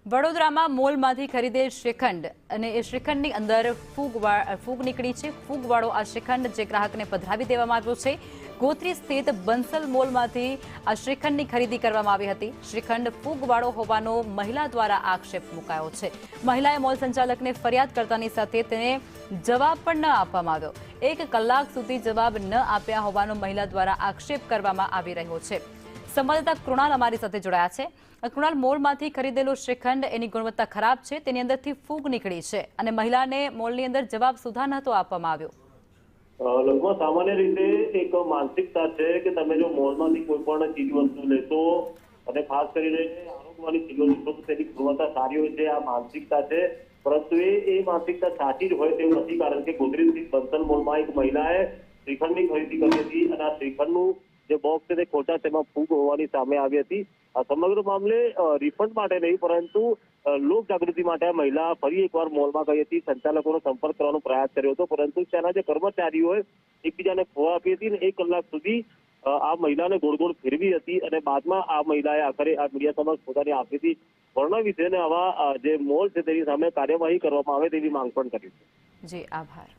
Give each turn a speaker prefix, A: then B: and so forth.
A: વડોદરામાં મોલમાંથી ખરીદેલ શ્રીખંડ અને એ શ્રીખંડની અંદર ફૂગ નીકળી છે। ફૂગવાળો આ શ્રીખંડ જે ગ્રાહકને પધરાવી દેવામાં આવ્યો છે। ગોત્રી સ્થિત બંસલ મોલમાંથી આ શ્રીખંડની ખરીદી કરવામાં આવી હતી। શ્રીખંડ ફૂગવાળો હોવાનો મહિલા દ્વારા આક્ષેપ મુકાયો છે। મહિલાએ મોલ સંચાલકને ફરિયાદ કરતાની સાથે તેને જવાબ પણ ન આપવામાં આવ્યો। 1 કલાક સુધી જવાબ ન આપ્યા હોવાનો મહિલા દ્વારા આક્ષેપ કરવામાં આવી રહ્યો છે। સંવાદદાતા કૃણાલ અમારી સાથે જોડાયા છે। કૃણાલ, મોલમાંથી ખરીદેલો શ્રીખંડ એની ગુણવત્તા ખરાબ છે, તેની અંદરથી ફૂગ નીકળી છે અને મહિલાને મોલની અંદર જવાબ સુધા નહોતો આપવામાં આવ્યો।
B: લગભગ સામાન્ય રીતે એક માનસિકતા છે કે તમે જો મોલમાંથી કોઈ પણ ચીજ વસ્તુ લેશો અને ખાસ કરીને આરોગ્યવાળી ચીજો લેશો તો તેની ગુણવત્તા સારી હોય છે, આ માનસિકતા છે। પરંતુ એ માનસિકતા સાચી જ હોય તેવું નથી, કારણ કે ગોત્રી સ્થિત બંસલ મોલમાં એક મહિલાએ શ્રીખંડની ખરીદી કરી હતી અને આ શ્રીખંડનું જે બોક્સ છે તે ખોટા તેમાં ફૂગ હોવાની સામે આવી હતી। આ સમગ્ર મામલે રિફંડ માટે નહીં પરંતુ લોક જાગૃતિ માટે આ મહિલા ફરી એકવાર મોલમાં ગઈ હતી, સંચાલકોનો સંપર્ક કરવાનો પ્રયાસ કર્યો હતો, પરંતુ ત્યાંના જે કર્મચારીઓએ એકબીજાને ખોવા આપી હતી અને 1 કલાક સુધી આ મહિલાને ગોળ ગોળ ફેરવી હતી અને બાદમાં આ મહિલાએ આખરે આ મીડિયા સમક્ષ પોતાની આકૃતિ વર્ણવી છે અને આવા જે મોલ છે તેની સામે કાર્યવાહી કરવામાં આવે તેવી માંગ પણ કરી છે।
A: જી, આભાર।